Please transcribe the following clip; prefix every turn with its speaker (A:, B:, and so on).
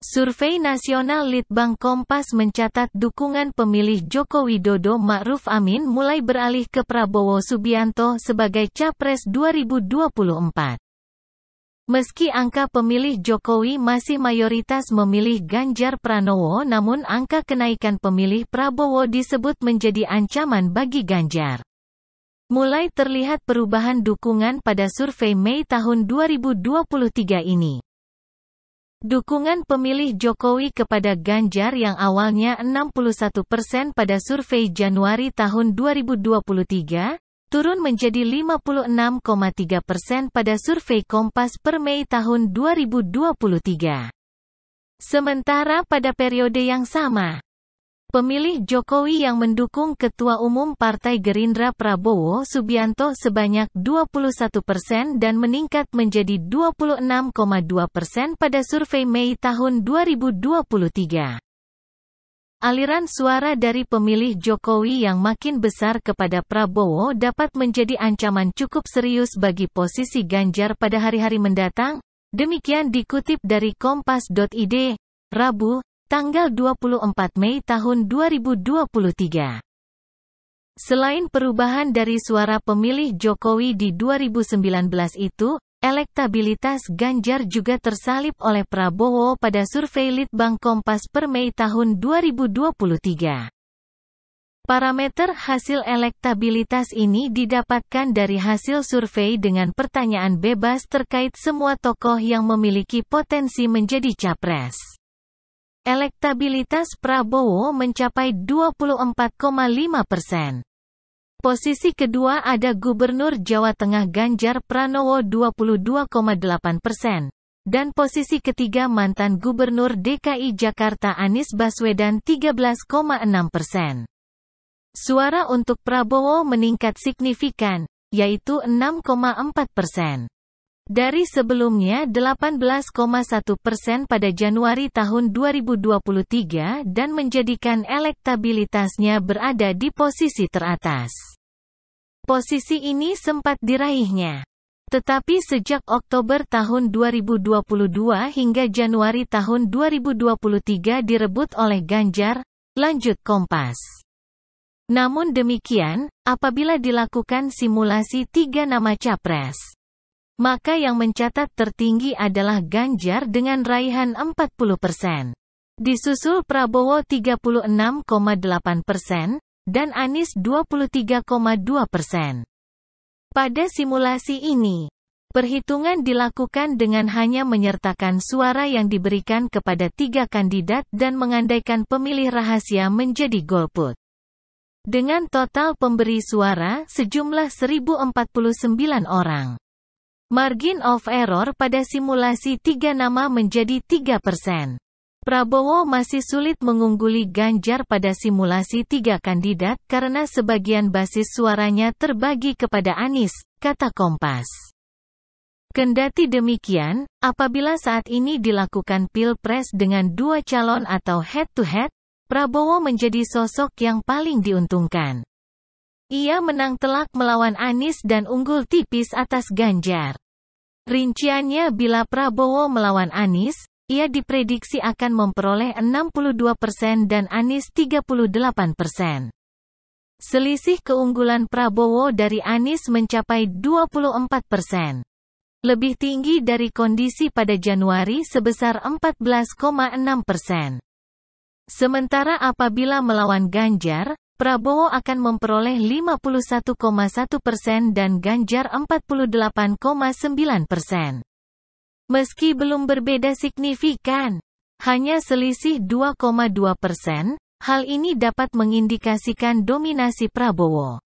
A: Survei nasional Litbang Kompas mencatat dukungan pemilih Joko Widodo Ma'ruf Amin mulai beralih ke Prabowo Subianto sebagai Capres 2024. Meski angka pemilih Jokowi masih mayoritas memilih Ganjar Pranowo, namun angka kenaikan pemilih Prabowo disebut menjadi ancaman bagi Ganjar. Mulai terlihat perubahan dukungan pada survei Mei tahun 2023 ini. Dukungan pemilih Jokowi kepada Ganjar yang awalnya 61% pada survei Januari tahun 2023, turun menjadi 56,3% pada survei Kompas per Mei tahun 2023. Sementara pada periode yang sama, pemilih Jokowi yang mendukung Ketua Umum Partai Gerindra Prabowo Subianto sebanyak 21% dan meningkat menjadi 26,2% pada survei Mei tahun 2023. Aliran suara dari pemilih Jokowi yang makin besar kepada Prabowo dapat menjadi ancaman cukup serius bagi posisi Ganjar pada hari-hari mendatang. Demikian dikutip dari Kompas.id, Rabu, tanggal 24 Mei tahun 2023. Selain perubahan dari suara pemilih Jokowi di 2019 itu, elektabilitas Ganjar juga tersalip oleh Prabowo pada survei Litbang Kompas per Mei tahun 2023. Parameter hasil elektabilitas ini didapatkan dari hasil survei dengan pertanyaan bebas terkait semua tokoh yang memiliki potensi menjadi capres. Elektabilitas Prabowo mencapai 24,5%. Posisi kedua ada Gubernur Jawa Tengah Ganjar Pranowo 22,8%, dan posisi ketiga mantan Gubernur DKI Jakarta Anies Baswedan 13,6%. Suara untuk Prabowo meningkat signifikan, yaitu 6,4%. Dari sebelumnya 18,1% pada Januari tahun 2023 dan menjadikan elektabilitasnya berada di posisi teratas. Posisi ini sempat diraihnya. Tetapi sejak Oktober tahun 2022 hingga Januari tahun 2023 direbut oleh Ganjar, lanjut Kompas. Namun demikian, apabila dilakukan simulasi 3 nama capres, maka yang mencatat tertinggi adalah Ganjar dengan raihan 40%. Disusul Prabowo 36,8%, dan Anies 23,2%. Pada simulasi ini, perhitungan dilakukan dengan hanya menyertakan suara yang diberikan kepada 3 kandidat dan mengandaikan pemilih rahasia menjadi golput. Dengan total pemberi suara sejumlah 1049 orang. Margin of error pada simulasi 3 nama menjadi 3%. Prabowo masih sulit mengungguli Ganjar pada simulasi 3 kandidat karena sebagian basis suaranya terbagi kepada Anies, kata Kompas. Kendati demikian, apabila saat ini dilakukan pilpres dengan 2 calon atau head-to-head, Prabowo menjadi sosok yang paling diuntungkan. Ia menang telak melawan Anies dan unggul tipis atas Ganjar. Rinciannya bila Prabowo melawan Anies, ia diprediksi akan memperoleh 62% dan Anies 38%. Selisih keunggulan Prabowo dari Anies mencapai 24%. Lebih tinggi dari kondisi pada Januari sebesar 14,6%. Sementara apabila melawan Ganjar, Prabowo akan memperoleh 51,1% dan Ganjar 48,9%. Meski belum berbeda signifikan, hanya selisih 2,2%, hal ini dapat mengindikasikan dominasi Prabowo.